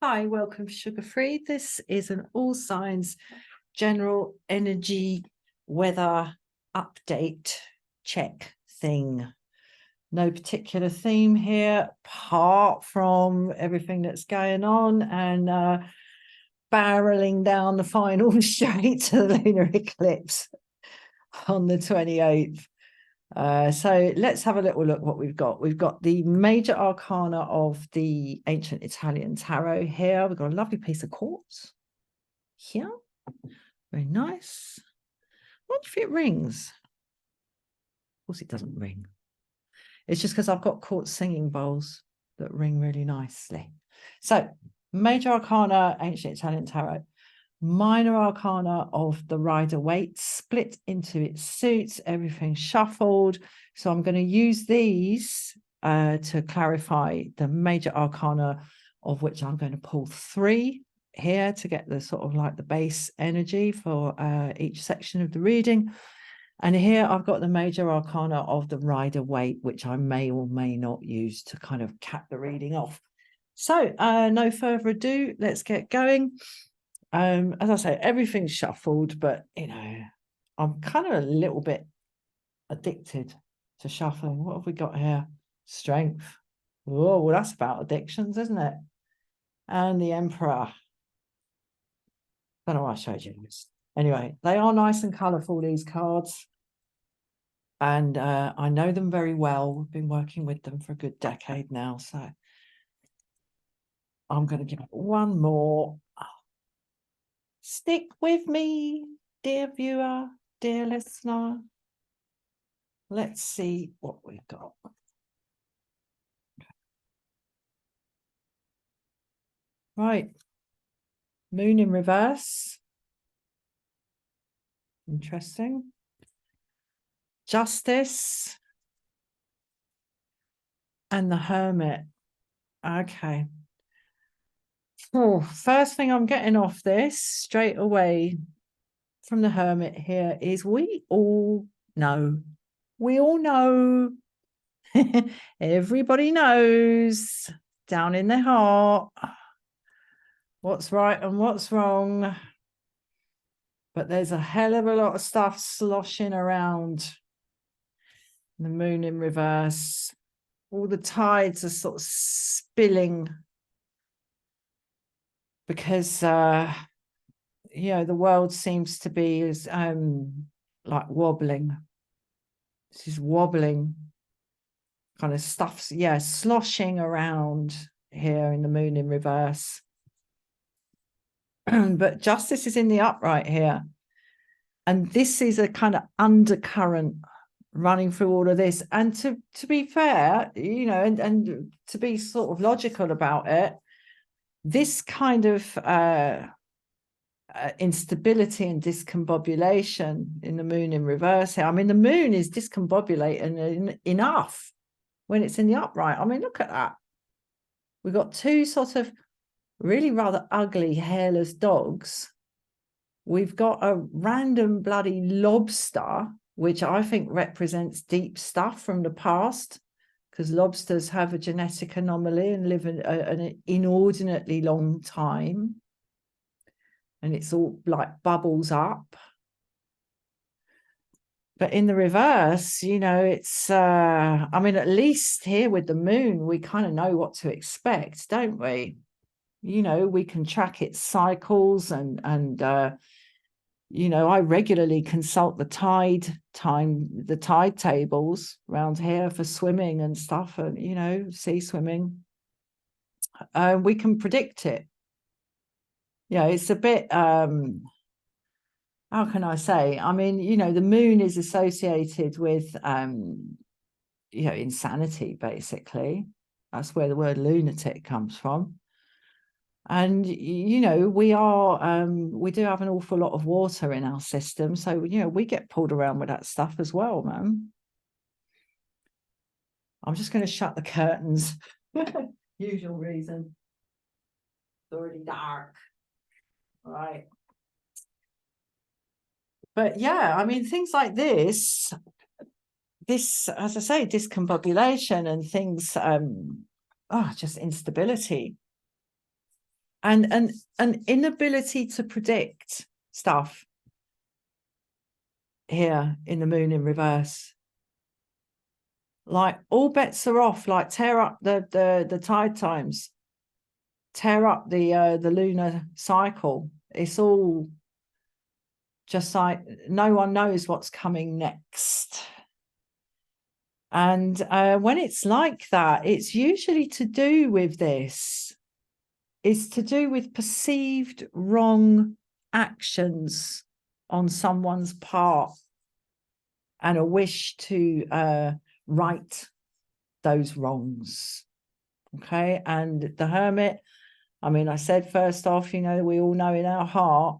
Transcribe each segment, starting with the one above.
Hi, welcome to Sugar Free. This is an all signs general energy weather update check thing. No particular theme here apart from everything that's going on and barreling down the final straight to the lunar eclipse on the 28th. So let's have a little look what we've got. We've got the major arcana of the ancient Italian tarot here. We've got a lovely piece of quartz here. Very nice. What if it rings? Of course it doesn't ring. It's just because I've got quartz singing bowls that ring really nicely. So major arcana, ancient Italian tarot. Minor arcana of the Rider-Waite, split into its suits, everything shuffled. So I'm going to use these to clarify the major arcana, of which I'm going to pull 3 here to get the sort of like the base energy for each section of the reading. And here I've got the major arcana of the Rider-Waite, which I may or may not use to kind of cap the reading off. So no further ado, let's get going. As I say, everything's shuffled, but you know, I'm kind of a little bit addicted to shuffling. What have we got here? Strength. Oh, well, that's about addictions, isn't it? And the Emperor. Don't know why I showed you this. Anyway, they are nice and colourful, these cards. And I know them very well. We've been working with them for a good decade now. So I'm going to give it one more. Stick with me, dear viewer, dear listener. Let's see what we've got. Right. Moon in reverse. Interesting. Justice. And the Hermit. Okay. Oh, first thing I'm getting off this straight away from the Hermit here is we all know. We all know. Everybody knows down in their heart what's right and what's wrong. But there's a hell of a lot of stuff sloshing around. The moon in reverse. All the tides are sort of spilling because, you know, the world seems to be as like wobbling. This is wobbling kind of stuff. Yeah, sloshing around here in the moon in reverse. But justice is in the upright here. And this is a kind of undercurrent running through all of this. And to be fair, you know, and to be sort of logical about it, this kind of instability and discombobulation in the moon in reverse here. I mean, the moon is discombobulating enough when it's in the upright. I mean, look at that. We've got 2 sort of really rather ugly hairless dogs. We've got a random bloody lobster, which I think represents deep stuff from the past, because lobsters have a genetic anomaly and live an inordinately long time. And it's all like bubbles up. But in the reverse, you know, it's, I mean, at least here with the moon, we kind of know what to expect, don't we? You know, we can track its cycles and you know, I regularly consult the tide tables around here for swimming and stuff, and, you know, sea swimming. We can predict it. Yeah, it's a bit, how can I say? I mean, you know, the moon is associated with, you know, insanity, basically. That's where the word lunatic comes from. And, you know, we do have an awful lot of water in our system. So, you know, we get pulled around with that stuff as well, man. I'm just going to shut the curtains. Usual reason. It's already dark. All right. But yeah, I mean, things like this, as I say, discombobulation and things, just instability. and an inability to predict stuff here in the moon in reverse. Like all bets are off. Like tear up the tide times, tear up the lunar cycle. It's all just like no one knows what's coming next. And when it's like that, it's usually to do with this. It's to do with perceived wrong actions on someone's part and a wish to right those wrongs. Okay. And the Hermit, I mean, I said first off, you know, we all know in our heart,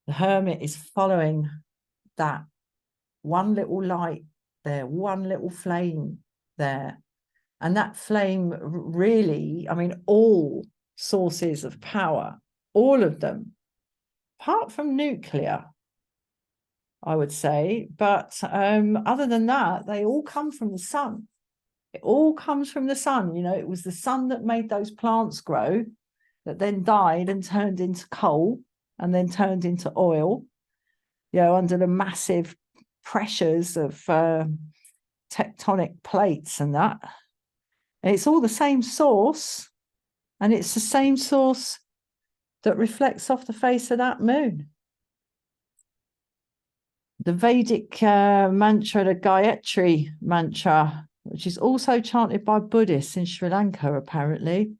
the Hermit is following that one little light there, one little flame there. And that flame really, I mean, all sources of power, all of them, apart from nuclear, I would say. But other than that, they all come from the sun. It all comes from the sun. You know, it was the sun that made those plants grow that then died and turned into coal and then turned into oil, you know, under the massive pressures of tectonic plates and that. And it's all the same source, and it's the same source that reflects off the face of that moon. The Vedic mantra, the Gayatri mantra, which is also chanted by Buddhists in Sri Lanka, apparently,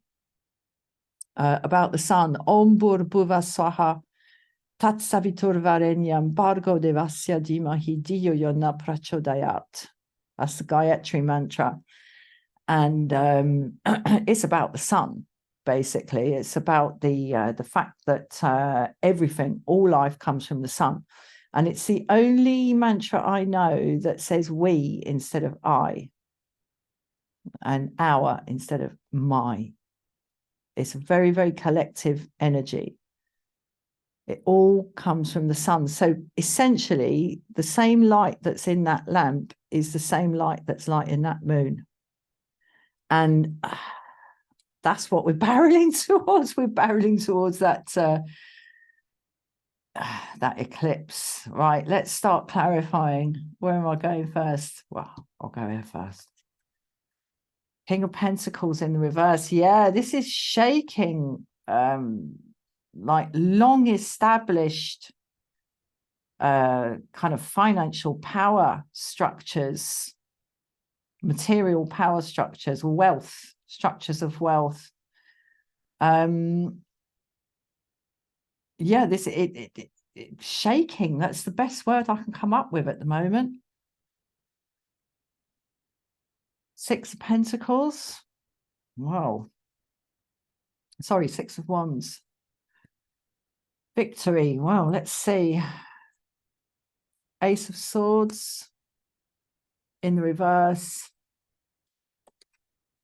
about the sun. Om Bhurbhuva Swaha Tat Savitur Varenyam Bhargo Devasya Dhimahi Dhiyo Yona Prachodayat. That's the Gayatri mantra. And it's about the sun, basically. It's about the fact that everything, all life comes from the sun. And it's the only mantra I know that says we instead of I, and our instead of my. It's a very, very collective energy. It all comes from the sun. So essentially, the same light that's in that lamp is the same light that's lighting that moon. And that's what we're barreling towards. We're barreling towards that that eclipse. Right, let's start clarifying. Where am I going first? Well, I'll go here first. King of Pentacles in the reverse. Yeah, this is shaking like long established kind of financial power structures, material power structures, wealth, structures of wealth. Yeah, this it shaking. That's the best word I can come up with at the moment. Six of Pentacles. Wow. Sorry, Six of Wands. Victory. Well, let's see. Ace of Swords in the reverse.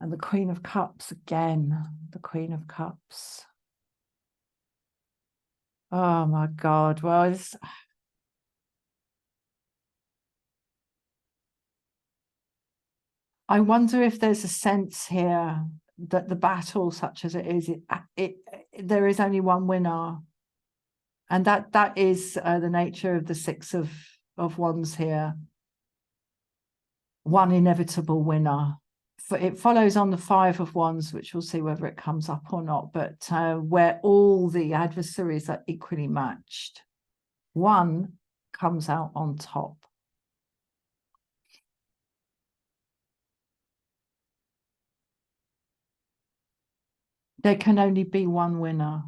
And the Queen of Cups again. The Queen of Cups. Oh my God. Well, I wonder if there's a sense here that the battle, such as it is, there is only one winner. And that is the nature of the Six of Wands here. One inevitable winner. It follows on the Five of Wands, which we'll see whether it comes up or not, but where all the adversaries are equally matched. One comes out on top. There can only be one winner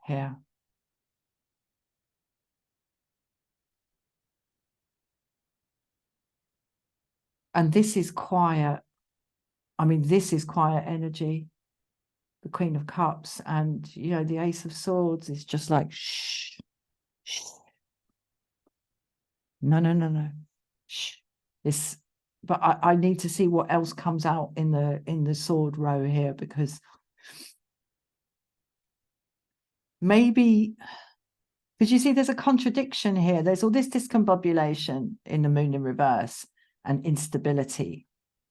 here. And this is quiet. I mean, this is quiet energy. The Queen of Cups, and you know, the Ace of Swords is just like shh, shh. No. Shh. This, but I need to see what else comes out in the sword row here, because maybe, because you see there's a contradiction here. There's all this discombobulation in the moon in reverse, and instability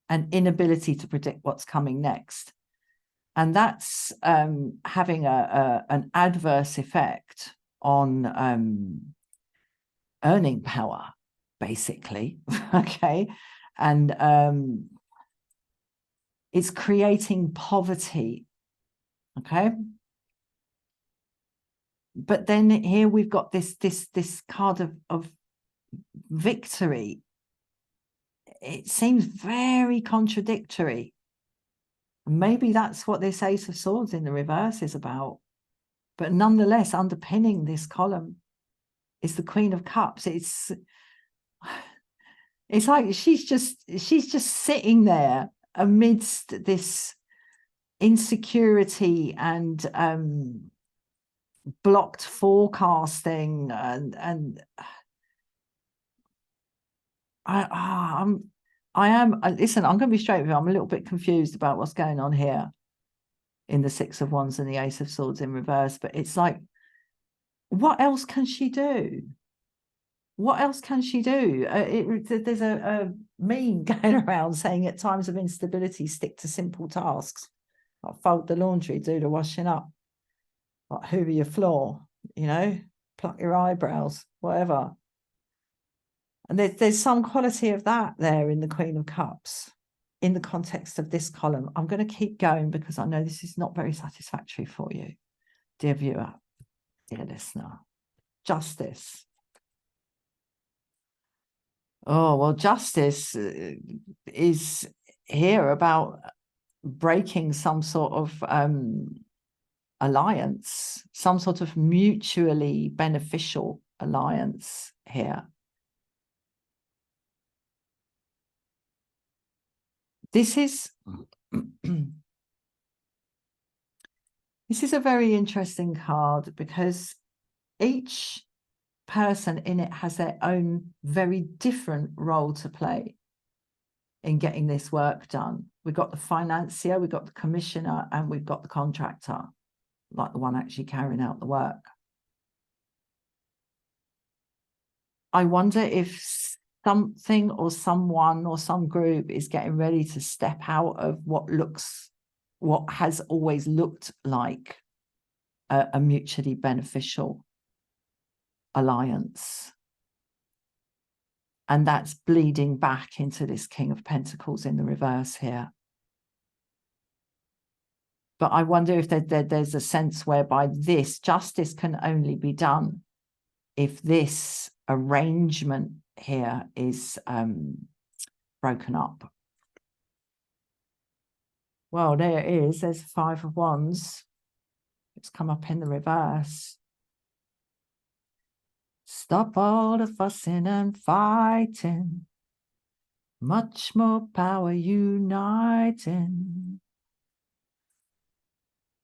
and inability to predict what's coming next. And that's having an adverse effect on earning power, basically. Okay. And it's creating poverty. Okay. But then here we've got this card of victory. It seems very contradictory. Maybe that's what this Ace of Swords in the reverse is about. But nonetheless, underpinning this column is the Queen of Cups. It's like she's just sitting there amidst this insecurity and blocked forecasting, and I am listen, I'm going to be straight with you. I'm a little bit confused about what's going on here in the Six of Wands and the Ace of Swords in reverse. But it's like, what else can she do? What else can she do? There's a meme going around saying at times of instability, stick to simple tasks, like fold the laundry, do the washing up, like hoover your floor, you know, pluck your eyebrows, whatever. And there's some quality of that there in the Queen of Cups in the context of this column. I'm going to keep going because I know this is not very satisfactory for you, dear viewer, dear listener. Justice. Oh, well, justice is here about breaking some sort of alliance, some sort of mutually beneficial alliance here. This is this is a very interesting card because each person in it has their own very different role to play in getting this work done. We've got the financier, we've got the commissioner, and we've got the contractor, like the one actually carrying out the work. I wonder if something or someone or some group is getting ready to step out of what has always looked like a mutually beneficial alliance. And that's bleeding back into this King of Pentacles in the reverse here. But I wonder if there's a sense whereby this justice can only be done if this arrangement here is broken up. Well, there it is. There's the Five of Wands. It's come up in the reverse. Stop all the fussing and fighting. Much more power uniting.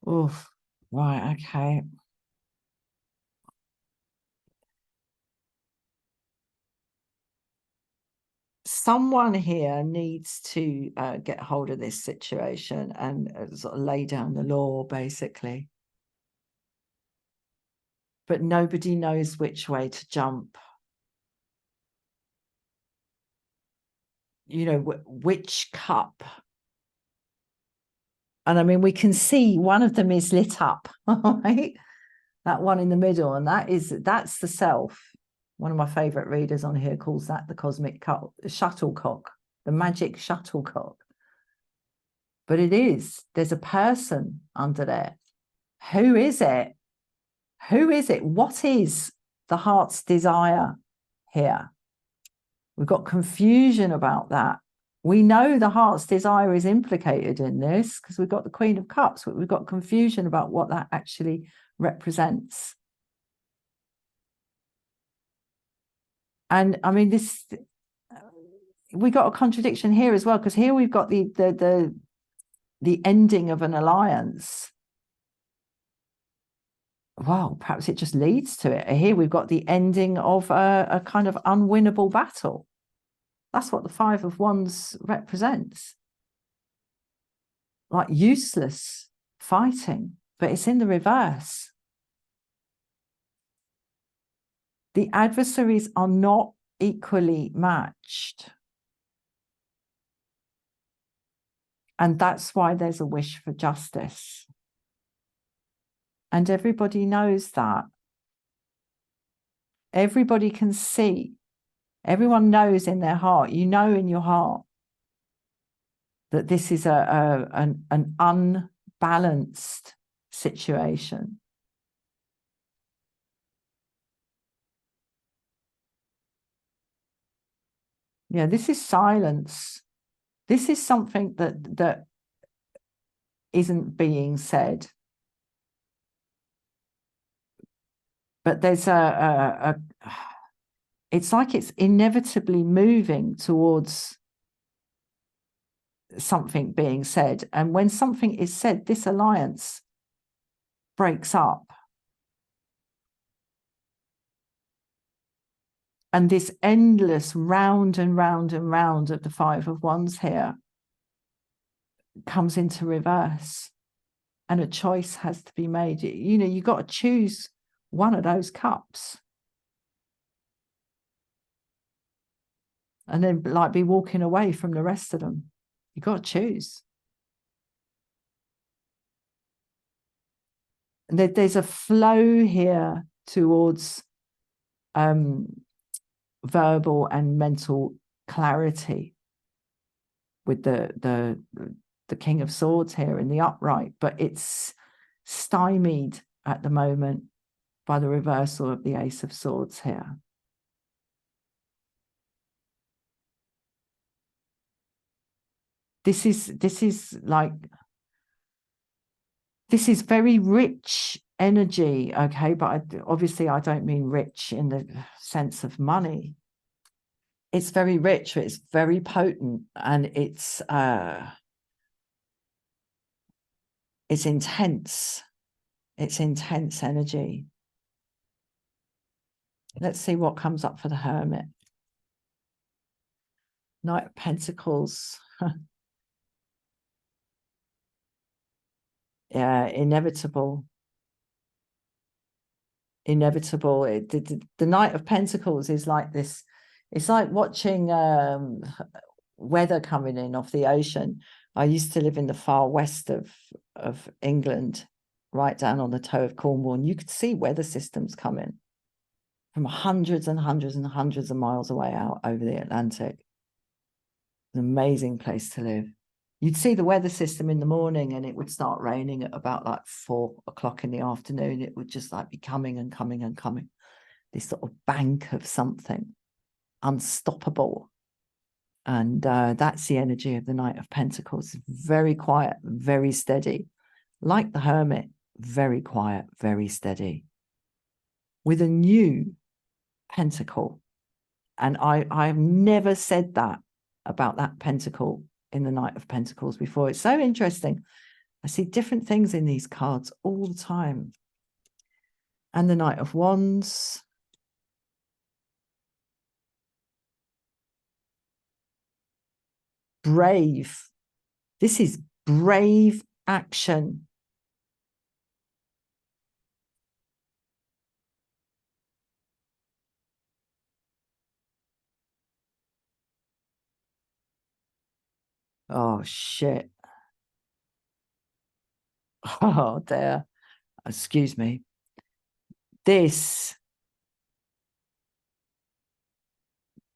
Oof. Right, okay. Someone here needs to get hold of this situation and sort of lay down the law, basically. But nobody knows which way to jump. You know, which cup. And I mean, we can see one of them is lit up, right? That one in the middle, and that's the self. One of my favorite readers on here calls that the cosmic shuttlecock, the magic shuttlecock. But it is, there's a person under there. Who is it? Who is it? What is the heart's desire here? We've got confusion about that. We know the heart's desire is implicated in this because we've got the Queen of Cups, but we've got confusion about what that actually represents. And I mean, we got a contradiction here as well, because here we've got the ending of an alliance. Well, perhaps it just leads to it. Here we've got the ending of a kind of unwinnable battle. That's what the Five of Wands represents. Like useless fighting, but it's in the reverse. The adversaries are not equally matched. And that's why there's a wish for justice. And everybody knows that. Everybody can see. Everyone knows in their heart, you know in your heart, that this is an unbalanced situation. Yeah, this is silence. This is something that isn't being said. But there's it's like it's inevitably moving towards something being said. And when something is said, this alliance breaks up. And this endless round and round and round of the Five of Wands here comes into reverse. And a choice has to be made. You know, you've got to choose one of those cups. And then like be walking away from the rest of them. You've got to choose. And there's a flow here towards verbal and mental clarity with the King of Swords here in the upright, but it's stymied at the moment by the reversal of the Ace of Swords here. This is very rich energy, okay? But obviously I don't mean rich in the sense of money. It's very rich, it's very potent, and it's intense. It's intense energy. Let's see what comes up for the Hermit. Knight of Pentacles. Yeah, inevitable. Inevitable. The Knight of Pentacles is like this. It's like watching weather coming in off the ocean. I used to live in the far west of England, right down on the toe of Cornwall, and you could see weather systems coming from hundreds and hundreds and hundreds of miles away out over the Atlantic. An amazing place to live. You'd see the weather system in the morning and it would start raining at about like 4 o'clock in the afternoon. It would just like be coming and coming and coming. This sort of bank of something unstoppable. And that's the energy of the Knight of Pentacles. Very quiet, very steady. Like the Hermit, very quiet, very steady. With a new pentacle. And I've never said that about that pentacle in the Knight of Pentacles before. It's so interesting. I see different things in these cards all the time. And the Knight of Wands. Brave. This is brave action. Oh, shit. Oh, dear. Excuse me. This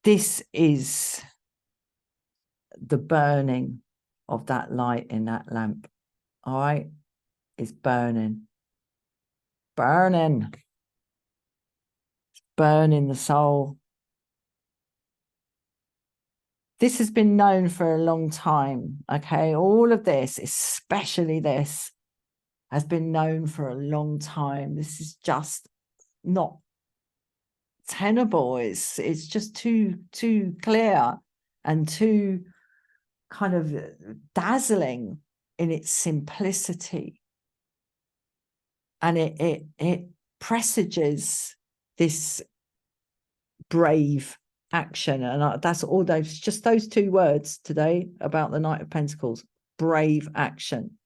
is the burning of that light in that lamp. All right? It's burning. Burning. It's burning the soul. This has been known for a long time, okay? All of this, especially this, has been known for a long time. This is just not tenable. It's just too clear and too kind of dazzling in its simplicity. And it presages this brave action. And that's all just those 2 words today about the Knight of Pentacles. Brave action.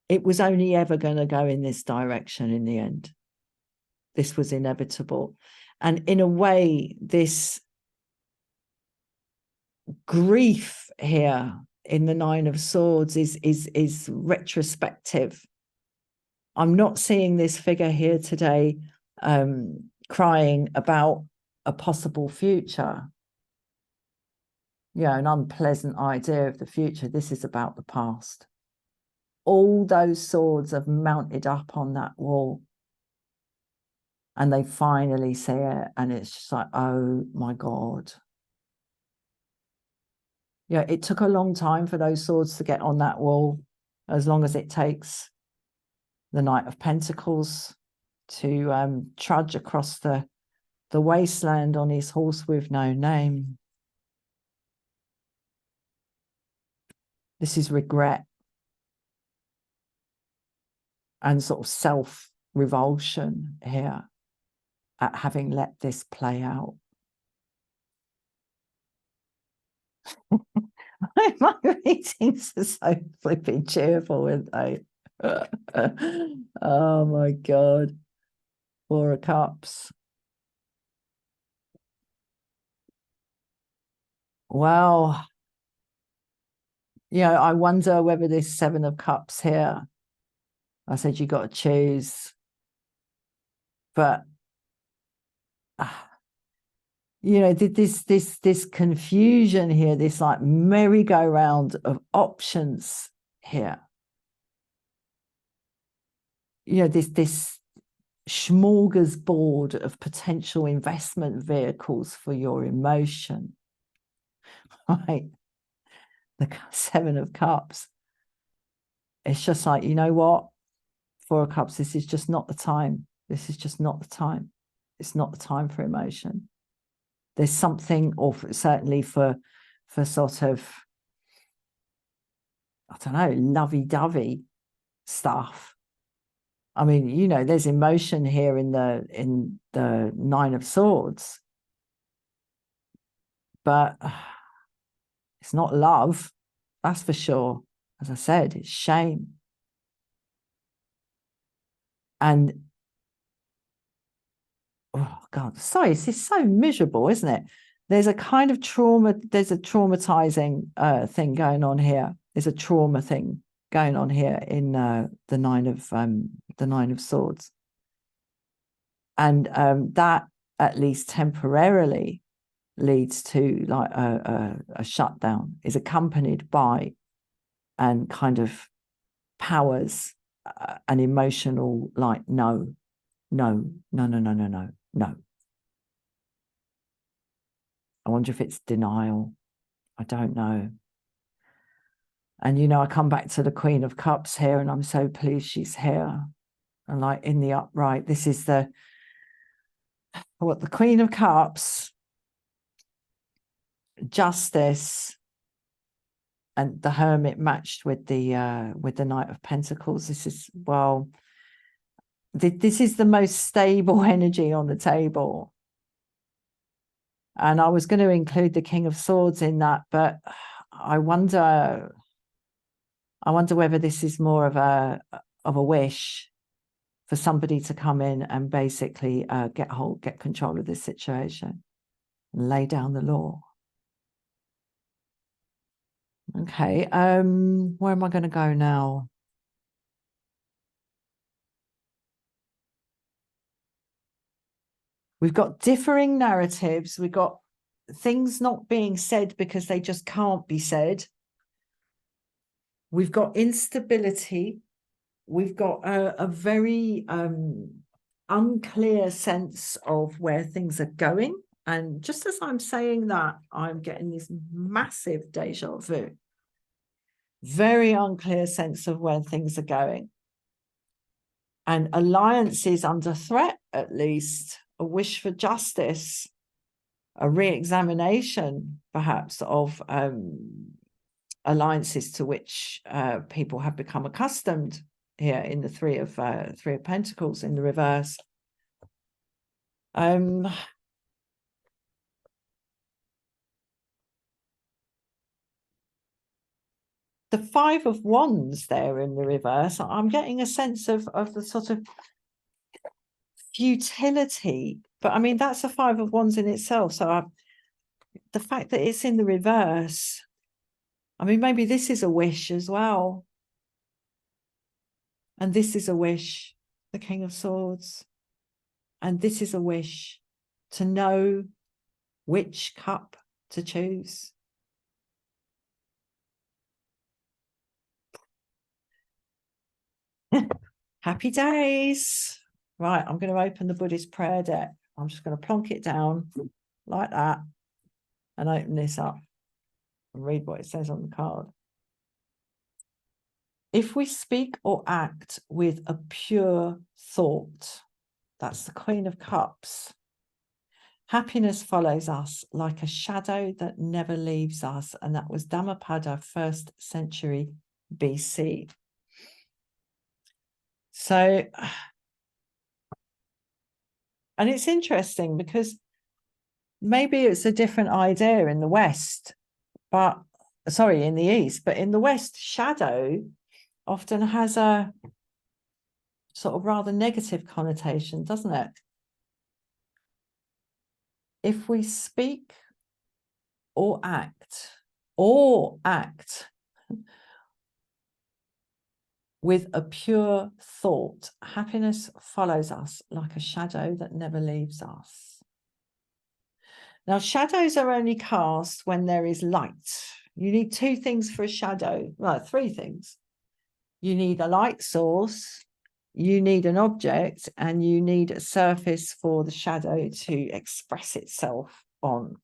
It was only ever going to go in this direction in the end. This was inevitable. And in a way, this grief here in the Nine of Swords is retrospective. I'm not seeing this figure here today crying about a possible future. An unpleasant idea of the future. This is about the past. All those swords have mounted up on that wall, and they finally see it, and it's just like, oh my God. It took a long time for those swords to get on that wall, as long as it takes the Knight of Pentacles to trudge across the wasteland on his horse with no name. This is regret and sort of self-revulsion here at having let this play out. My readings are so flipping cheerful, aren't they? Oh my God. Four of Cups. Well, I wonder whether this Seven of Cups here, I said you got to choose, but this confusion here, this like merry-go-round of options here. This smorgasbord of potential investment vehicles for your emotion, right? The Seven of Cups. It's just like, you know what? Four of Cups, this is just not the time. This is just not the time. It's not the time for emotion. There's something, or certainly for sort of, I don't know, lovey-dovey stuff. I mean, there's emotion here in the Nine of Swords, but it's not love, that's for sure. As I said, it's shame. And oh God, sorry, this is so miserable, isn't it? There's a kind of trauma, there's a traumatizing thing going on here. There's a trauma thing going on here in the Nine of Swords. And that, at least temporarily, leads to like a shutdown, is accompanied by and kind of powers an emotional like no. I wonder if it's denial. I don't know. And I come back to the Queen of Cups here, and I'm so pleased she's here. And like in the upright, this is the Queen of Cups, Justice, and the Hermit matched with the Knight of Pentacles. This is, well, this is the most stable energy on the table. And I was going to include the King of Swords in that, but I wonder whether this is more of a wish for somebody to come in and basically get control of this situation and lay down the law. Okay, where am I going to go now? We've got differing narratives. We've got things not being said because they just can't be said. We've got instability. We've got a very unclear sense of where things are going. And just as I'm saying that, I'm getting this massive deja vu. Very unclear sense of where things are going. And alliances under threat, at least. A wish for justice. A re-examination, perhaps, of alliances to which people have become accustomed here in the Three of Pentacles in the reverse. The Five of Wands there in the reverse, I'm getting a sense of the sort of futility, but I mean, that's a Five of Wands in itself. So the fact that it's in the reverse, I mean, maybe this is a wish as well. And this is a wish, the King of Swords. And this is a wish to know which cup to choose. Happy days. Right, I'm going to open the Buddhist prayer deck. I'm just going to plonk it down like that and open this up and read what it says on the card. If we speak or act with a pure thought, that's the Queen of Cups. Happiness follows us like a shadow that never leaves us. And that was Dhammapada, 1st century BC. So, and it's interesting because maybe it's a different idea in the West, but sorry, in the East, but in the West, shadow often has a sort of rather negative connotation, doesn't it? If we speak or act with a pure thought, happiness follows us like a shadow that never leaves us. Now, shadows are only cast when there is light. You need 2 things for a shadow, well, 3 things. You need a light source, you need an object, and you need a surface for the shadow to express itself on.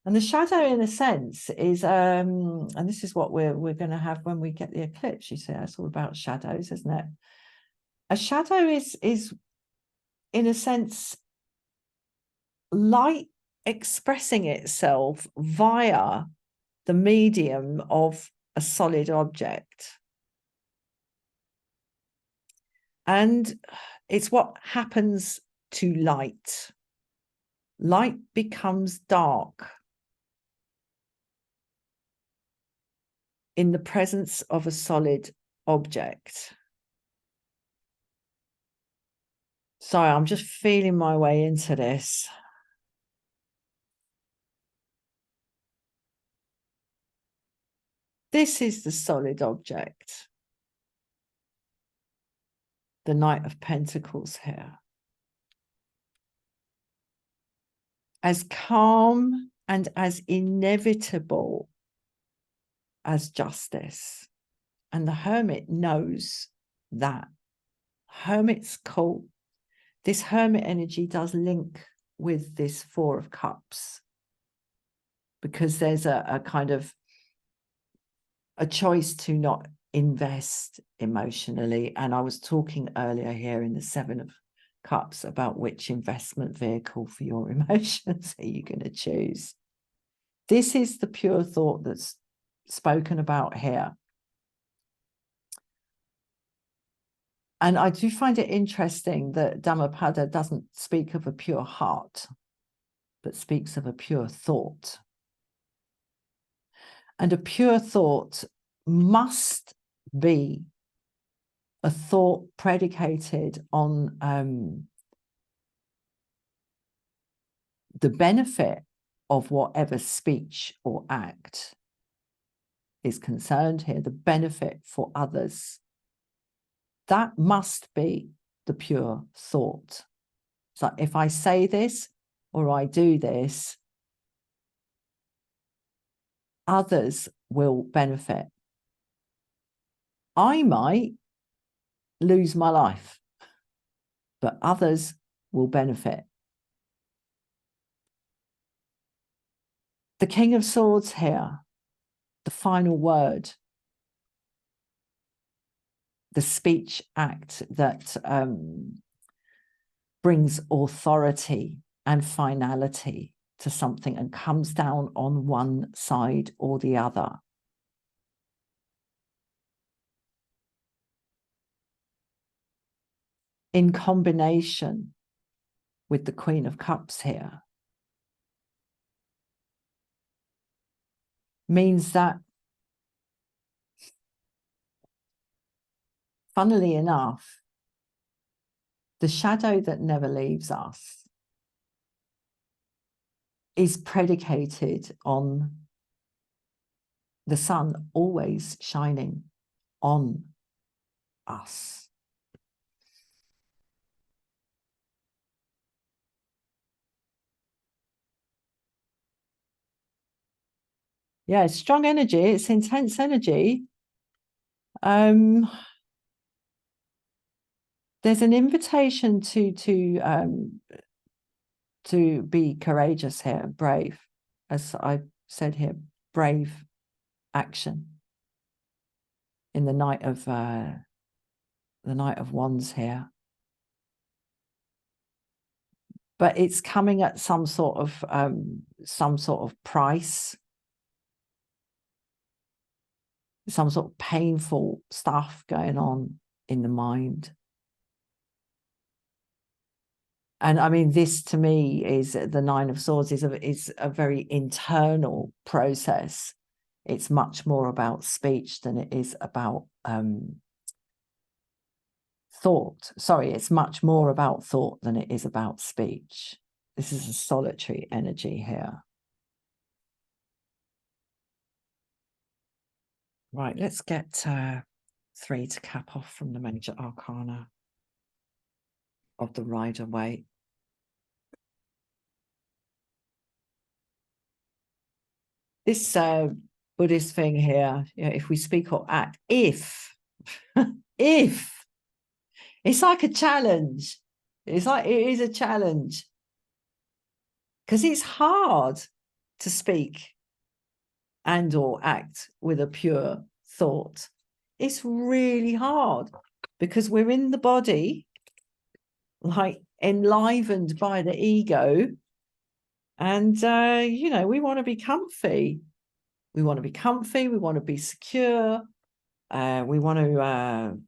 And the shadow, in a sense, is, and this is what we're going to have when we get the eclipse. You see, it's all about shadows, isn't it? A shadow is in a sense, light expressing itself via the medium of a solid object. And it's what happens to light. Light becomes dark in the presence of a solid object. Sorry, I'm just feeling my way into this. This is the solid object. The Knight of Pentacles here. As calm and as inevitable as justice. And the Hermit knows that. Hermit's cool. This Hermit energy does link with this 4 of Cups, because there's a kind of a choice to not invest emotionally. And I was talking earlier here in the 7 of Cups about which investment vehicle for your emotions are you going to choose. This is the pure thought that's spoken about here. And I do find it interesting that Dhammapada doesn't speak of a pure heart, but speaks of a pure thought. And a pure thought must be a thought predicated on the benefit of whatever speech or act is concerned here, the benefit for others. That must be the pure thought. So if I say this or I do this, others will benefit. I might lose my life, but others will benefit. The King of Swords here, the final word, the speech act that brings authority and finality to something and comes down on one side or the other. In combination with the Queen of Cups here, means that, funnily enough, the shadow that never leaves us is predicated on the sun always shining on us. Yeah, it's strong energy. It's intense energy. There's an invitation to be courageous here, brave, as I said here, brave action in the Knight of Wands here. But it's coming at some sort of price, some sort of painful stuff going on in the mind. And I mean, this to me is the Nine of Swords is a very internal process. It's much more about speech than it is about thought. Sorry, it's much more about thought than it is about speech. This is a solitary energy here. Right, let's get 3 to cap off from the major arcana of the Rider-Waite. This Buddhist thing here, you know, if we speak or act, if it's like a challenge. It is a challenge because it's hard to speak and or act with a pure thought. It's really hard because we're in the body, like enlivened by the ego, and you know, we want to be comfy. We want to be comfy. We want to be secure. We want to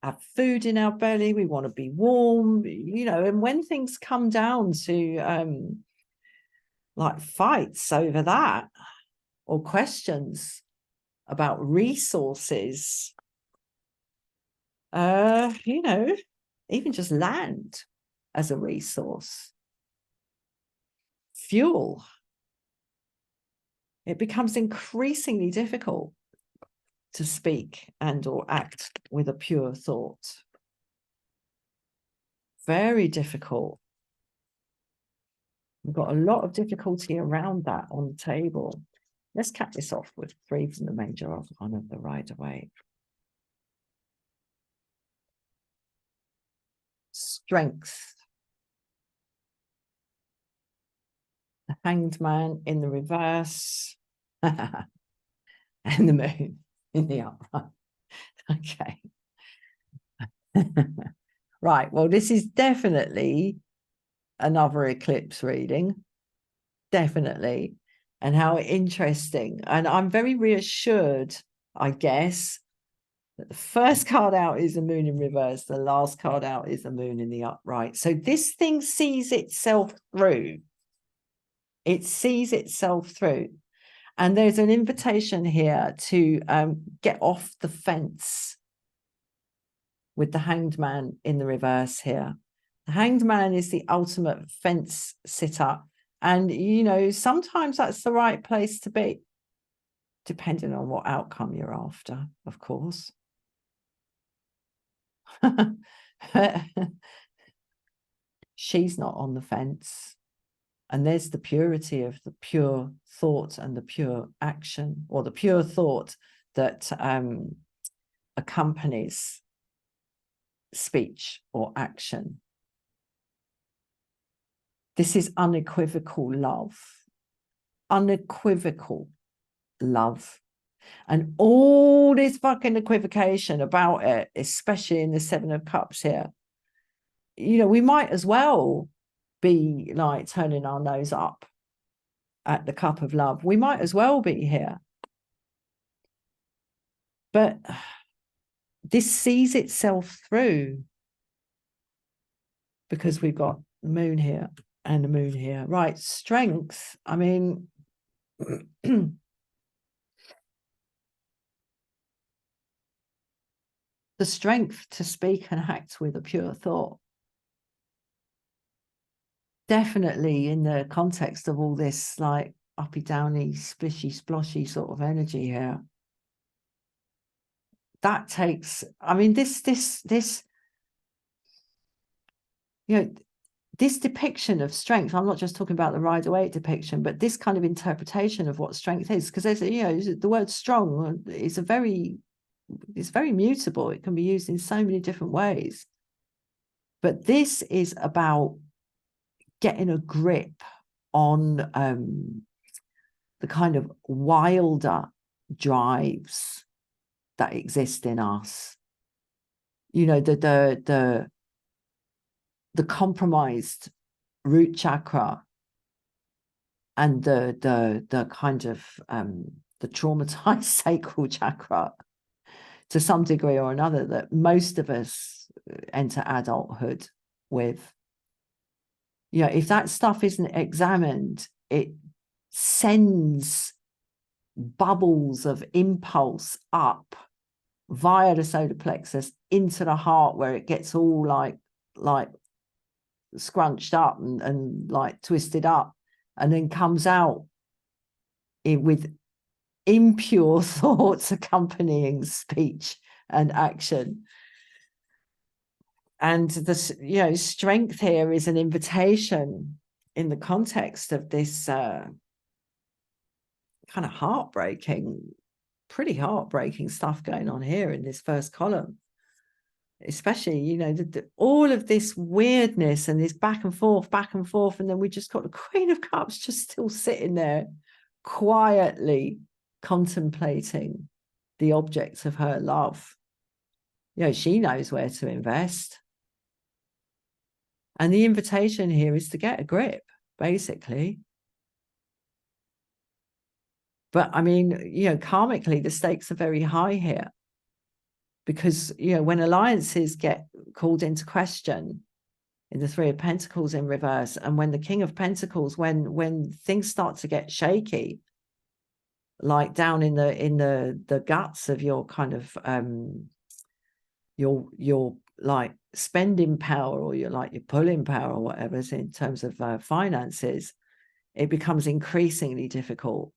have food in our belly. We want to be warm, you know. And when things come down to like fights over that, or questions about resources, you know, even just land as a resource, fuel, it becomes increasingly difficult to speak and or act with a pure thought. Very difficult. We've got a lot of difficulty around that on the table. Let's cap this off with 3 from the major arcana of the Rider-Waite. Strength. The Hanged Man in the reverse. And the Moon in the upright. Okay. Right. Well, this is definitely another eclipse reading. Definitely. And how interesting. And I'm very reassured, I guess, that the first card out is the Moon in reverse. The last card out is the Moon in the upright. So this thing sees itself through. It sees itself through. And there's an invitation here to get off the fence with the Hanged Man in the reverse here. The Hanged Man is the ultimate fence sitter. And, you know, sometimes that's the right place to be, depending on what outcome you're after, of course. She's not on the fence. And there's the purity of the pure thought and the pure action, or the pure thought that accompanies speech or action. This is unequivocal love. Unequivocal love. And all this fucking equivocation about it, especially in the 7 of Cups here, you know, we might as well be like turning our nose up at the cup of love. We might as well be here. But this sees itself through because we've got the Moon here and the Moon here. Right, strength. I mean, the strength to speak and act with a pure thought. Definitely in the context of all this, like uppy, downy, splishy, sploshy sort of energy here. That takes, I mean, this, you know, this depiction of strength, I'm not just talking about the Rider-Waite depiction, but this kind of interpretation of what strength is, because there's, you know, the word strong is it's very mutable. It can be used in so many different ways. But this is about getting a grip on the kind of wilder drives that exist in us. You know, the compromised root chakra and the kind of the traumatized sacral chakra to some degree or another that most of us enter adulthood with. You know, if that stuff isn't examined, it sends bubbles of impulse up via the solar plexus into the heart, where it gets all like scrunched up and like twisted up, and then comes out with impure thoughts accompanying speech and action. And this, you know, strength here is an invitation in the context of this kind of pretty heartbreaking stuff going on here in this first column. Especially, you know, all of this weirdness and this back and forth, and then we just got the Queen of Cups just still sitting there quietly contemplating the objects of her love. You know, she knows where to invest. And the invitation here is to get a grip, basically. But I mean, you know, karmically, the stakes are very high here. Because, you know, when alliances get called into question in the Three of Pentacles in reverse, and when the King of Pentacles, when things start to get shaky, like down in the guts of your kind of your like spending power, or your pulling power, or whatever, in terms of finances, it becomes increasingly difficult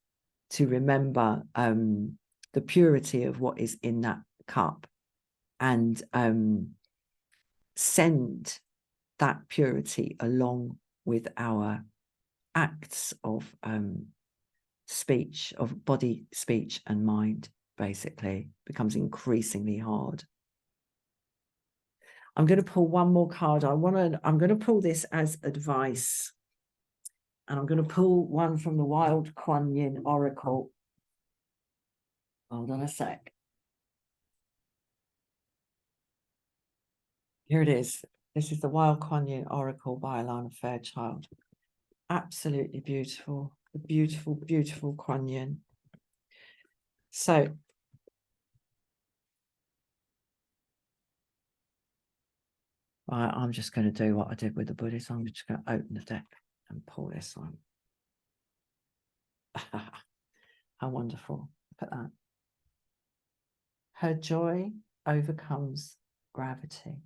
to remember the purity of what is in that cup, and send that purity along with our acts of speech, of body, speech, and mind. Basically becomes increasingly hard. I'm going to pull one more card. I'm going to pull this as advice, and I'm going to pull one from the Wild Kuan Yin Oracle. Hold on a sec. Here it is. This is the Wild Kuan Yin Oracle by Alana Fairchild. Absolutely beautiful. The beautiful, beautiful Kuan Yin. So I'm just going to do what I did with the Buddhist. I'm just going to open the deck and pull this one. How wonderful. Look at that. Her joy overcomes gravity.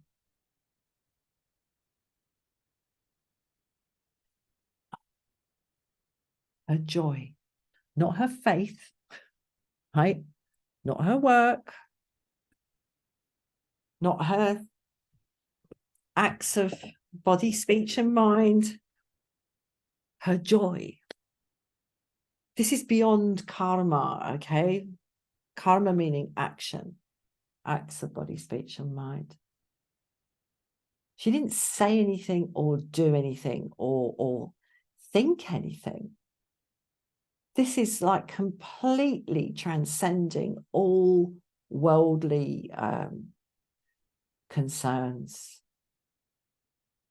Her joy, not her faith, right? Not her work, not her acts of body, speech, and mind. Her joy. This is beyond karma, okay? Karma meaning action, acts of body, speech, and mind. She didn't say anything or do anything or think anything. This is like completely transcending all worldly concerns.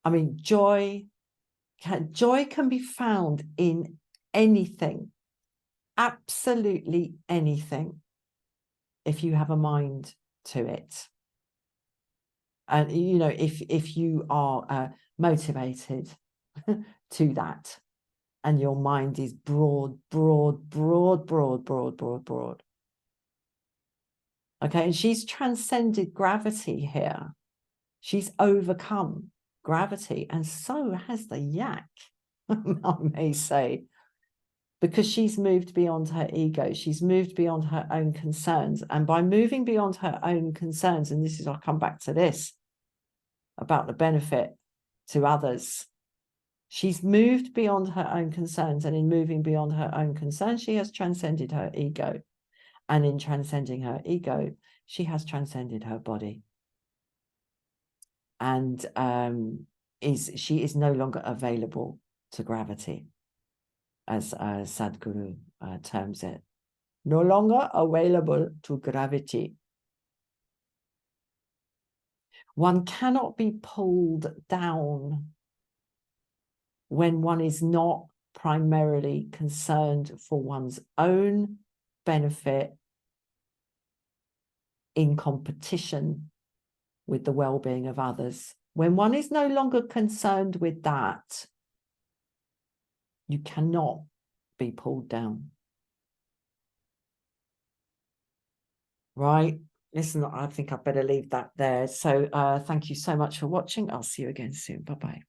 I mean, joy can be found in anything, absolutely anything, if you have a mind to it. And, you know, if you are motivated to that, and your mind is broad. Okay, and she's transcended gravity here. She's overcome gravity, and so has the yak, I may say. because she's moved beyond her ego. She's moved beyond her own concerns. And by moving beyond her own concerns, and this is, I'll come back to this, about the benefit to others. She's moved beyond her own concerns. And in moving beyond her own concerns, she has transcended her ego. And in transcending her ego, she has transcended her body. And she is no longer available to gravity, as Sadhguru terms it. No longer available to gravity. One cannot be pulled down when one is not primarily concerned for one's own benefit in competition with the well-being of others. When one is no longer concerned with that, you cannot be pulled down. Right? Listen, I think I better leave that there. So thank you so much for watching. I'll see you again soon. Bye-bye.